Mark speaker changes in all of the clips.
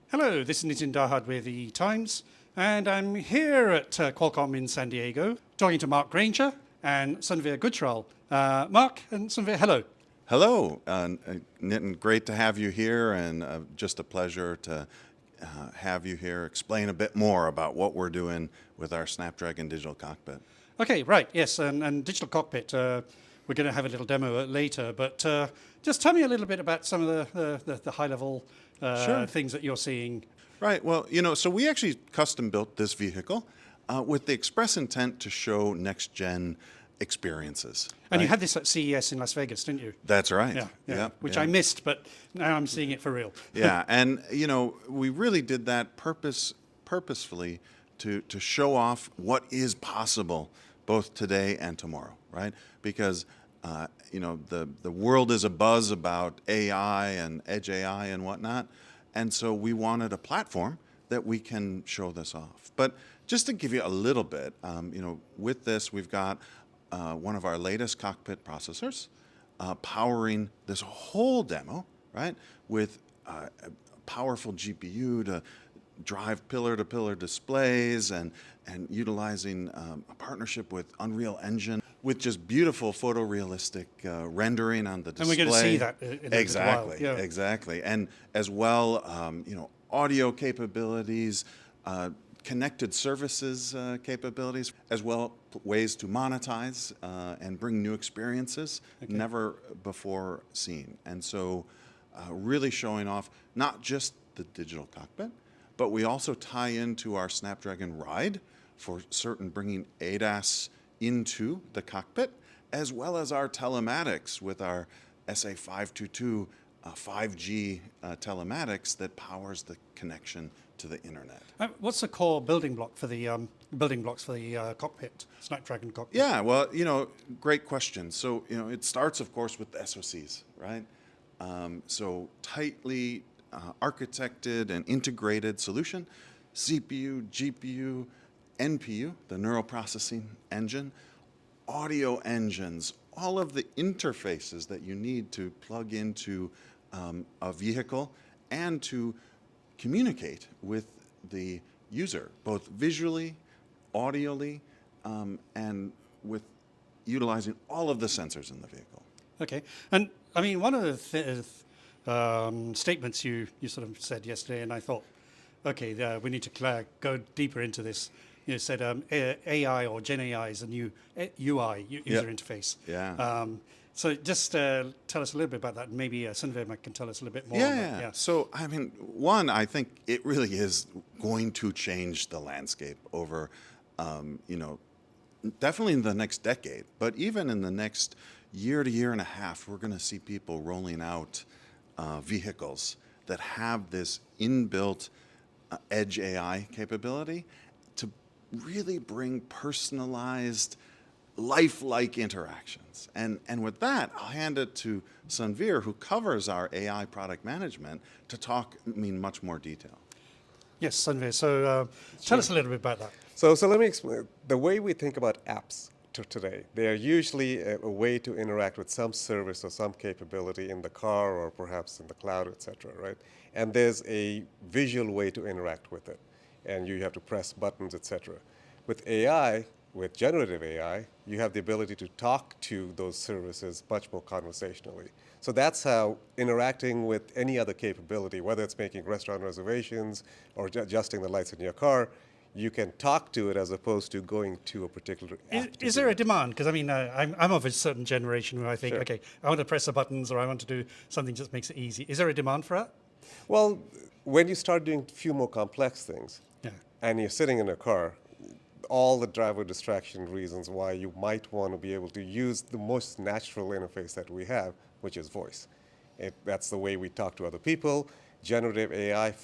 Speaker 1: Hello, this is Nitin Dahad with the Times, and I'm here at Qualcomm in San Diego, talking to Mark Granger and Sunvir Gujral. Mark and Sunvir, hello.
Speaker 2: Hello, Nitin. Great to have you here, and just a pleasure to have you here explain a bit more about what we're doing with our SnapDragon Digital Cockpit.
Speaker 1: Okay, right, yes, and Digital Cockpit, we're going to have a little demo later, but just tell me a little bit about some of the high-level things that you're seeing.
Speaker 2: Right, well, so we actually custom built this vehicle with the express intent to show next-gen experiences.
Speaker 1: And
Speaker 2: right?
Speaker 1: you had this at CES in Las Vegas, didn't you?
Speaker 2: That's right.
Speaker 1: Yeah. Which I missed, but now I'm seeing it for real.
Speaker 2: Yeah, and we really did that purposefully to show off what is possible both today and tomorrow, right? Because the world is abuzz about AI and edge AI and whatnot, and so we wanted a platform that we can show this off. But just to give you a little bit, with this we've got one of our latest cockpit processors powering this whole demo, right, with a powerful GPU to drive pillar-to-pillar displays and utilizing a partnership with Unreal Engine with just beautiful photorealistic rendering on the display.
Speaker 1: And we're going to see that in
Speaker 2: exactly,
Speaker 1: a while. Yeah.
Speaker 2: Exactly. And as well, audio capabilities, connected services capabilities, as well ways to monetize and bring new experiences never before seen. And so really showing off not just the digital cockpit, but we also tie into our Snapdragon Ride for certain bringing ADAS into the cockpit, as well as our telematics with our SA522 5G telematics that powers the connection to the internet.
Speaker 1: What's the core building block for the building blocks for the cockpit, Snapdragon Cockpit?
Speaker 2: Yeah, well, great question. So, it starts, of course, with the SoCs, right? So tightly architected and integrated solution, CPU, GPU, NPU, the neural processing engine, audio engines, all of the interfaces that you need to plug into a vehicle and to communicate with the user, both visually, audially, and with utilizing all of the sensors in the vehicle.
Speaker 1: Okay, and I mean, one of the statements you sort of said yesterday, and I thought, okay, we need to go deeper into this. You said AI or Gen AI is a new UI, user interface.
Speaker 2: Yeah.
Speaker 1: So just tell us a little bit about that. Maybe Sunvir can tell us a little bit more.
Speaker 2: Yeah. So, I mean, one, I think it really is going to change the landscape over, definitely in the next decade, but even in the next year to year and a half, we're going to see people rolling out vehicles that have this inbuilt edge AI capability to really bring personalized, lifelike interactions. And with that, I'll hand it to Sunvir, who covers our AI product management, to talk in much more detail.
Speaker 1: Yes, Sunvir. So tell us a little bit about that.
Speaker 3: So let me explain. The way we think about apps today, they are usually a way to interact with some service or some capability in the car or perhaps in the cloud, etc., right? And there's a visual way to interact with it, and you have to press buttons, etc. With AI, with generative AI, you have the ability to talk to those services much more conversationally. So that's how interacting with any other capability, whether it's making restaurant reservations or adjusting the lights in your car, you can talk to it as opposed to going to a particular app.
Speaker 1: Is there a demand? Because I mean, I'm of a certain generation where I think,
Speaker 3: Sure.
Speaker 1: okay, I want to press the buttons or I want to do something that just makes it easy. Is there a demand for that?
Speaker 3: Well, when you start doing a few more complex things, and you're sitting in a car, all the driver distraction reasons why you might want to be able to use the most natural interface that we have, which is voice. That's the way we talk to other people. Generative AI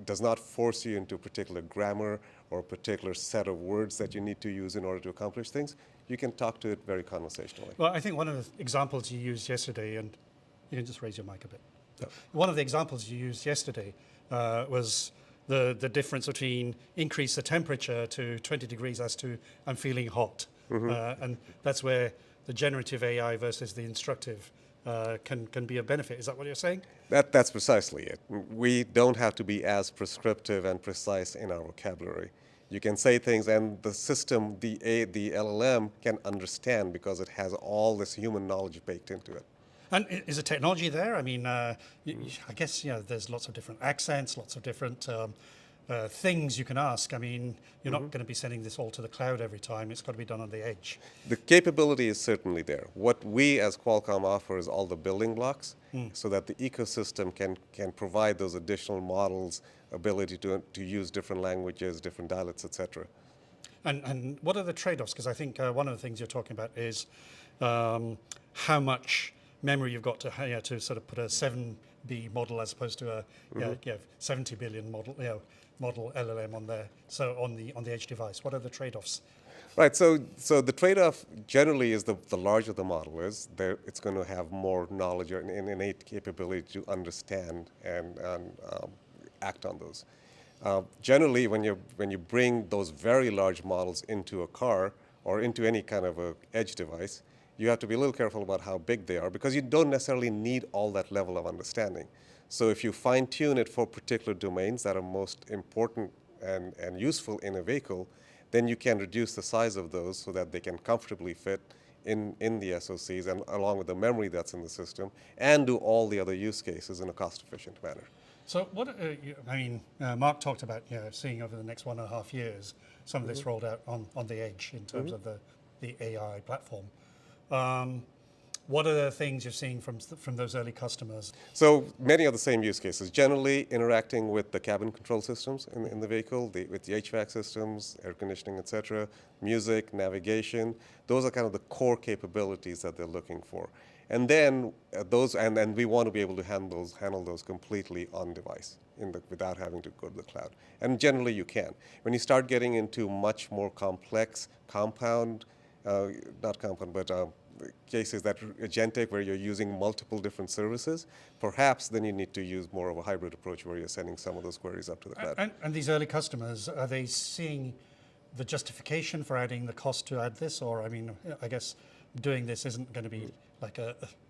Speaker 3: does not force you into a particular grammar or a particular set of words that you need to use in order to accomplish things. You can talk to it very conversationally.
Speaker 1: Well, I think one of the examples you used yesterday, and you can just raise your mic a bit. One of the examples you used yesterday was the difference between increase the temperature to 20 degrees as to I'm feeling hot. And that's where the generative AI versus the instructive can be a benefit. Is that what you're saying?
Speaker 3: That's precisely it. We don't have to be as prescriptive and precise in our vocabulary. You can say things, and the system, the LLM, can understand because it has all this human knowledge baked into it.
Speaker 1: And is the technology there? I mean, I guess there's lots of different accents, lots of different things you can ask. I mean, you're not going to be sending this all to the cloud every time. It's got to be done on the edge.
Speaker 3: The capability is certainly there. What we as Qualcomm offer is all the building blocks so that the ecosystem can provide those additional models, ability to use different languages, different dialects, etc.
Speaker 1: And what are the trade-offs? Because I think one of the things you're talking about is how much memory you've got to sort of put a 7B model as opposed to a 70 billion model model LLM on there. So on the edge device, what are the trade-offs?
Speaker 3: Right. So the trade-off generally is the larger the model is, it's going to have more knowledge or an innate capability to understand and act on those. Generally, when you bring those very large models into a car or into any kind of a edge device, you have to be a little careful about how big they are because you don't necessarily need all that level of understanding. So if you fine-tune it for particular domains that are most important and useful in a vehicle, then you can reduce the size of those so that they can comfortably fit in the SoCs and along with the memory that's in the system and do all the other use cases in a cost-efficient manner.
Speaker 1: So what, Mark talked about seeing over the next 1.5 years some of this rolled out on the edge in terms of the AI platform. What are the things you're seeing from those early customers?
Speaker 3: So many of the same use cases, generally interacting with the cabin control systems in the vehicle, with the HVAC systems, air conditioning, etc., music, navigation. Those are kind of the core capabilities that they're looking for. And then and we want to be able to handle those completely on device without having to go to the cloud. And generally you can. When you start getting into much more complex cases that agentic, where you're using multiple different services, perhaps then you need to use more of a hybrid approach where you're sending some of those queries up to the cloud.
Speaker 1: And these early customers, are they seeing the justification for adding the cost to add this? Or, I mean, I guess doing this isn't going to be like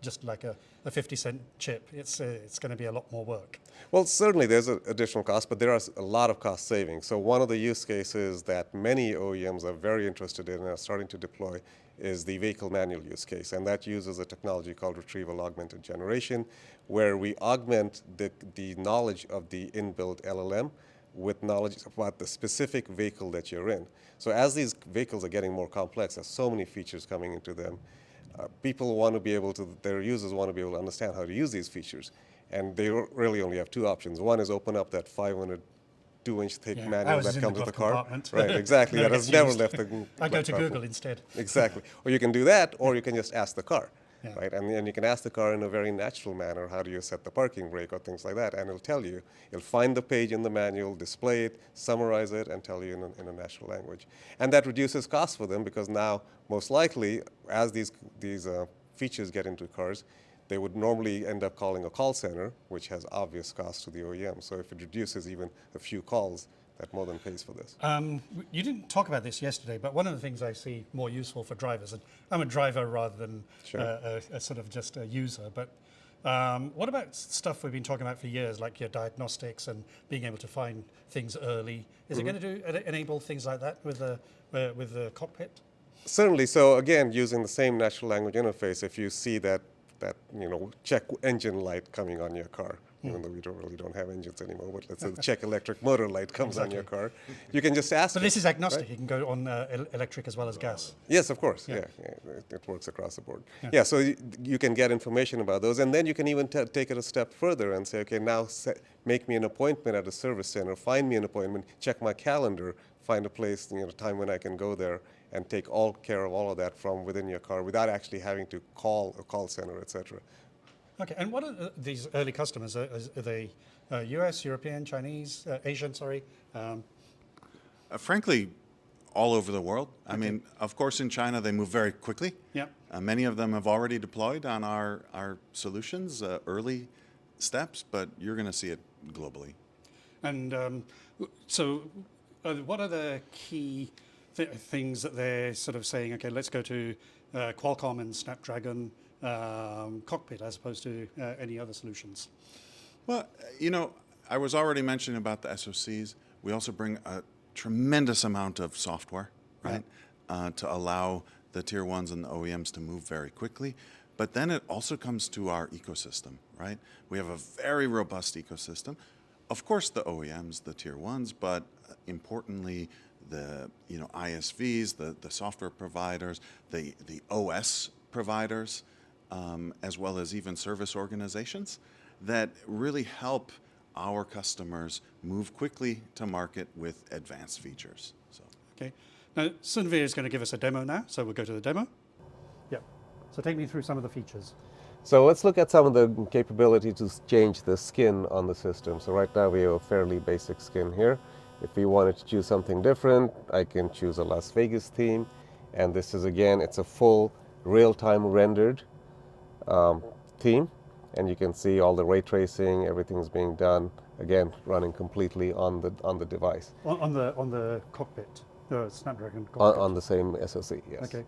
Speaker 1: just like a 50-cent chip. It's going to be a lot more work.
Speaker 3: Well, certainly there's an additional cost, but there are a lot of cost savings. So one of the use cases that many OEMs are very interested in and are starting to deploy is the vehicle manual use case, and that uses a technology called retrieval augmented generation, where we augment the knowledge of the inbuilt LLM with knowledge about the specific vehicle that you're in. So as these vehicles are getting more complex, there's so many features coming into them, people want to be able to, their users want to be able to understand how to use these features. And they really only have two options. One is open up that 502-inch thick manual that comes with the car. Right, exactly. That has never left the
Speaker 1: I go to Google instead.
Speaker 3: Exactly. Or you can do that, or you can just ask the car. Right? And you can ask the car in a very natural manner, how do you set the parking brake or things like that, and it'll tell you. It'll find the page in the manual, display it, summarize it, and tell you in a natural language. And that reduces costs for them because now, most likely, as these features get into cars, they would normally end up calling a call center, which has obvious costs to the OEM. So if it reduces even a few calls, that more than pays for this.
Speaker 1: You didn't talk about this yesterday, but one of the things I see more useful for drivers, and I'm a driver rather than a sort of just a user, but what about stuff we've been talking about for years, like your diagnostics and being able to find things early? Is it going to enable things like that with the cockpit?
Speaker 3: Certainly. So again, using the same natural language interface, if you see that check engine light coming on your car, even though we really don't have engines anymore, but let's say the check electric motor light comes on your car, you can just ask.
Speaker 1: But this is agnostic. Right? It can go on electric as well as gas.
Speaker 3: Yes, of course. Yeah. It works across the board. Yeah, so you can get information about those, and then you can even take it a step further and say, okay, now make me an appointment at a service center, find me an appointment, check my calendar, find a place, time when I can go there, and take care of all of that from within your car without actually having to call a call center, etc.
Speaker 1: Okay, and what are these early customers? Are they US, European, Chinese, Asian, sorry?
Speaker 2: Frankly, all over the world. Okay. I mean, of course, in China, they move very quickly.
Speaker 1: Yeah.
Speaker 2: Many of them have already deployed on our solutions, early steps, but you're going to see it globally.
Speaker 1: And so what are the key things that they're sort of saying, okay, let's go to Qualcomm and SnapDragon cockpit as opposed to any other solutions?
Speaker 2: Well, I was already mentioning about the SoCs. We also bring a tremendous amount of software, right, to allow the tier ones and the OEMs to move very quickly. But then it also comes to our ecosystem, right? We have a very robust ecosystem. Of course, the OEMs, the tier ones, but importantly, the ISVs, the software providers, the OS providers, as well as even service organizations that really help our customers move quickly to market with advanced features. So.
Speaker 1: Okay. Now, Sunvir is going to give us a demo now, so we'll go to the demo. Yep. So take me through some of the features.
Speaker 3: So let's look at some of the capability to change the skin on the system. So right now we have a fairly basic skin here. If we wanted to choose something different, I can choose a Las Vegas theme. And this is, again, it's a full real-time rendered theme. And you can see all the ray tracing, everything's being done, again, running completely on the device.
Speaker 1: On the cockpit, the SnapDragon cockpit.
Speaker 3: On the same SoC, yes.
Speaker 1: Okay.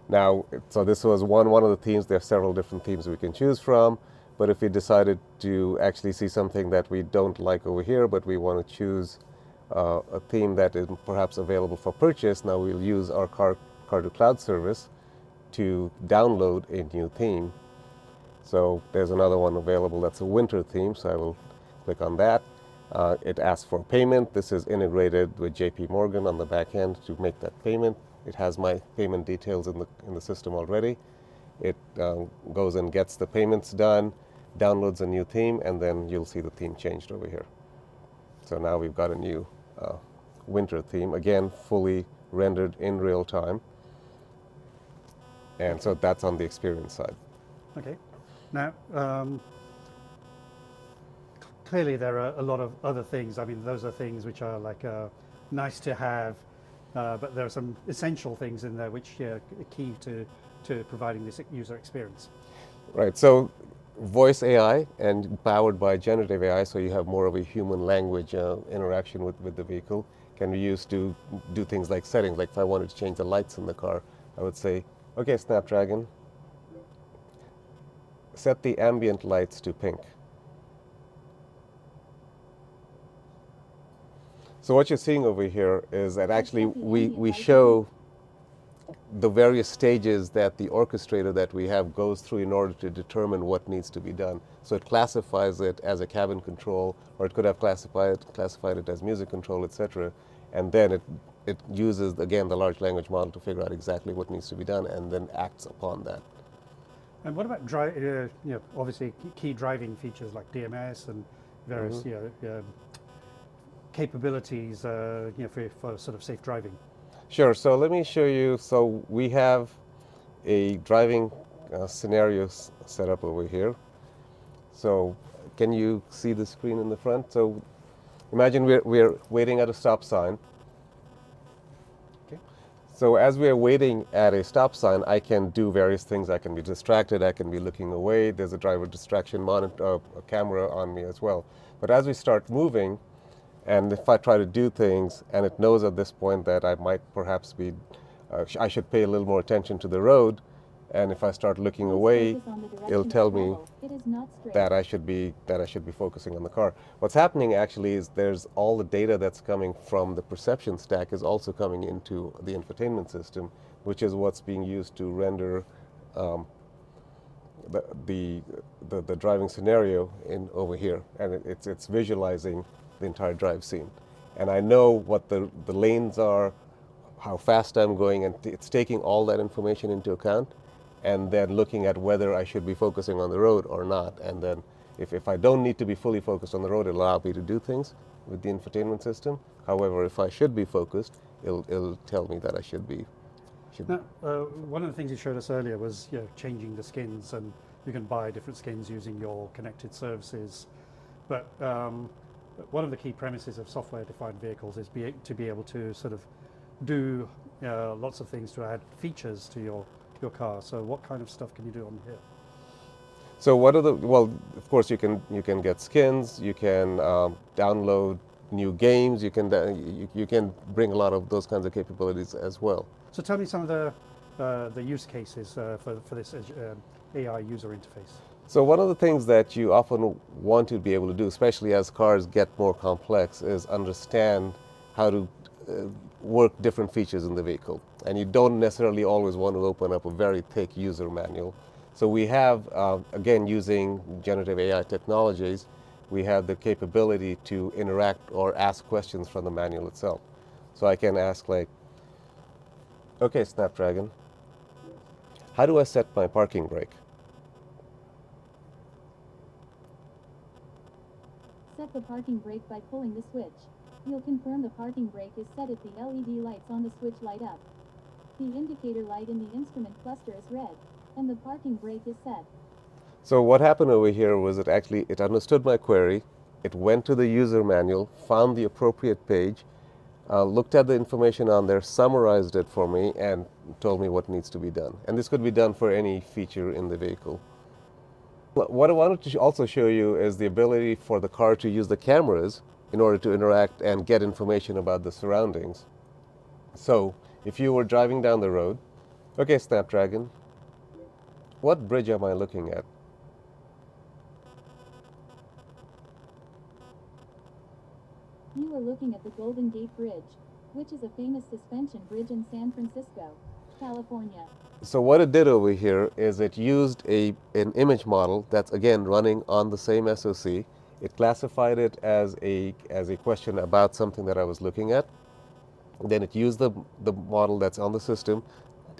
Speaker 3: Now, so this was one of the themes. There are several different themes we can choose from. But if we decided to actually see something that we don't like over here, but we want to choose a theme that is perhaps available for purchase, now we'll use our Car2Cloud service to download a new theme. So there's another one available that's a winter theme, so I will click on that. It asks for payment. This is integrated with JP Morgan on the back end to make that payment. It has my payment details in the system already. It goes and gets the payments done, downloads a new theme, and then you'll see the theme changed over here. So now we've got a new winter theme, again, fully rendered in real time. And so that's on the experience side.
Speaker 1: Okay. Now, clearly there are a lot of other things. I mean, those are things which are like nice to have, but there are some essential things in there which are key to providing this user experience.
Speaker 3: Right. So voice AI and powered by generative AI, so you have more of a human language interaction with the vehicle, can be used to do things like settings. Like if I wanted to change the lights in the car, I would say, okay, SnapDragon, set the ambient lights to pink. So what you're seeing over here is that actually we show the various stages that the orchestrator that we have goes through in order to determine what needs to be done. So it classifies it as a cabin control, or it could have classified it as music control, etc. And then it uses, again, the large language model to figure out exactly what needs to be done and then acts upon that.
Speaker 1: And what about obviously key driving features like DMS and various capabilities for sort of safe driving?
Speaker 3: Sure. So let me show you. So we have a driving scenario set up over here. So can you see the screen in the front? So imagine we're waiting at a stop sign.
Speaker 1: Okay.
Speaker 3: So as we're waiting at a stop sign, I can do various things. I can be distracted. I can be looking away. There's a driver distraction monitor, a camera on me as well. But as we start moving, and if I try to do things, and it knows at this point that I might perhaps be, I should pay a little more attention to the road, and if I start looking away, it'll tell me that I should be focusing on the car. What's happening actually is there's all the data that's coming from the perception stack is also coming into the infotainment system, which is what's being used to render the driving scenario in over here, and it's visualizing the entire drive scene. And I know what the lanes are, how fast I'm going, and it's taking all that information into account and then looking at whether I should be focusing on the road or not. And then if I don't need to be fully focused on the road, it'll allow me to do things with the infotainment system. However, if I should be focused, it'll tell me that I should be.
Speaker 1: Now, one of the things you showed us earlier was changing the skins, and you can buy different skins using your connected services. But one of the key premises of software-defined vehicles is to be able to sort of do lots of things to add features to your car. So what kind of stuff can you do on here?
Speaker 3: So well, of course you can get skins, you can download new games, you can bring a lot of those kinds of capabilities as well.
Speaker 1: So tell me some of the use cases for this AI user interface?
Speaker 3: So one of the things that you often want to be able to do, especially as cars get more complex, is understand how to work different features in the vehicle. And you don't necessarily always want to open up a very thick user manual. So we have, again, using generative AI technologies, we have the capability to interact or ask questions from the manual itself. So I can ask like, okay, SnapDragon, how do I set my parking brake?
Speaker 4: Set the parking brake by pulling the switch. You'll confirm the parking brake is set if the LED lights on the switch light up. The indicator light in the instrument cluster is red, and the parking brake is set.
Speaker 3: So what happened over here was it understood my query, it went to the user manual, found the appropriate page, looked at the information on there, summarized it for me, and told me what needs to be done. And this could be done for any feature in the vehicle. What I wanted to also show you is the ability for the car to use the cameras in order to interact and get information about the surroundings. So if you were driving down the road, okay, SnapDragon, what bridge am I looking at?
Speaker 4: You are looking at the Golden Gate Bridge, which is a famous suspension bridge in San Francisco, California.
Speaker 3: So what it did over here is it used an image model that's again running on the same SoC. It classified it as a question about something that I was looking at. Then it used the model that's on the system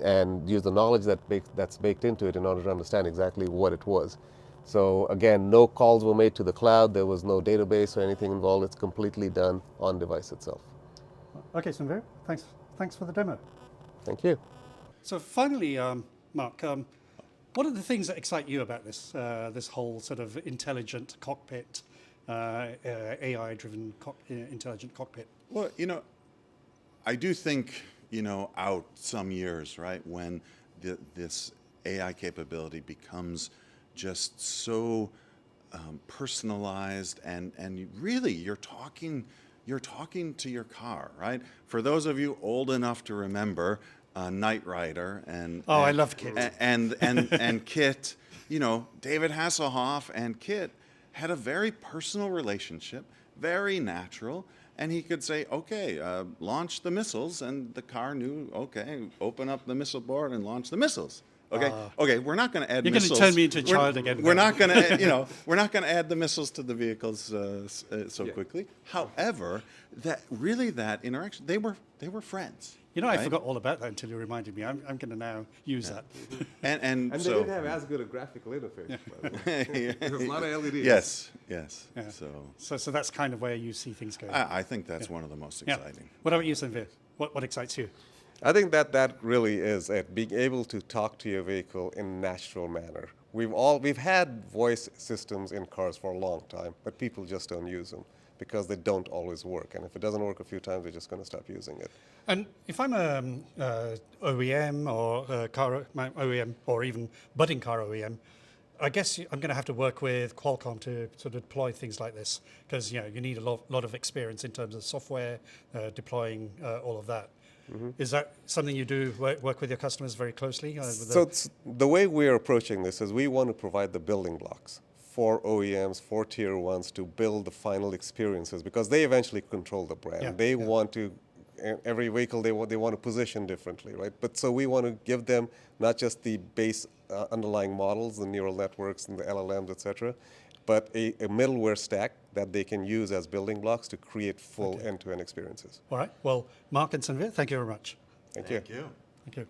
Speaker 3: and used the knowledge that's baked into it in order to understand exactly what it was. So again, no calls were made to the cloud. There was no database or anything involved. It's completely done on device itself.
Speaker 1: Okay, Sunvir, thanks for the demo.
Speaker 3: Thank you.
Speaker 1: So finally, Mark, what are the things that excite you about this whole sort of intelligent cockpit, AI-driven intelligent cockpit?
Speaker 2: Well, I do think, out some years, right, when this AI capability becomes just so personalized and you're talking to your car, right? For those of you old enough to remember Knight Rider
Speaker 1: I loved KITT.
Speaker 2: and KITT, David Hasselhoff and KITT had a very personal relationship, very natural. And he could say, okay, launch the missiles, and the car knew, okay, open up the missile board and launch the missiles. Okay, we're not going to add missiles.
Speaker 1: You're going to turn me into a child again.
Speaker 2: We're not going to, we're not going to add the missiles to the vehicles so quickly. However, that interaction, they were friends.
Speaker 1: I
Speaker 2: right?
Speaker 1: forgot all about that until you reminded me. I'm going to now use that.
Speaker 2: And
Speaker 3: they
Speaker 2: so,
Speaker 3: didn't have as good a graphical interface. By the way. There was a lot of LEDs.
Speaker 2: Yes.
Speaker 1: Yeah.
Speaker 2: So
Speaker 1: So that's kind of where you see things going.
Speaker 2: I think that's one of the most exciting.
Speaker 1: What about you, Sunvir? What excites you?
Speaker 3: I think that really is it, being able to talk to your vehicle in a natural manner. We've had voice systems in cars for a long time, but people just don't use them because they don't always work. And if it doesn't work a few times, they're just going to stop using it.
Speaker 1: And if I'm a OEM or a car OEM or even budding car OEM, I guess I'm going to have to work with Qualcomm to sort of deploy things like this because you need a lot of experience in terms of software, deploying all of that. Mm-hmm. Is that something you do work with your customers very closely?
Speaker 3: The way we're approaching this is we want to provide the building blocks for OEMs, for tier ones to build the final experiences because they eventually control the brand. They want to, every vehicle they want to position differently, right? But so we want to give them not just the base underlying models, the neural networks and the LLMs, et cetera, but a middleware stack that they can use as building blocks to create full end-to-end experiences.
Speaker 1: All right. Well, Mark and Sunvir, thank you very much.
Speaker 3: Thank you.
Speaker 2: Thank you.
Speaker 1: Thank you.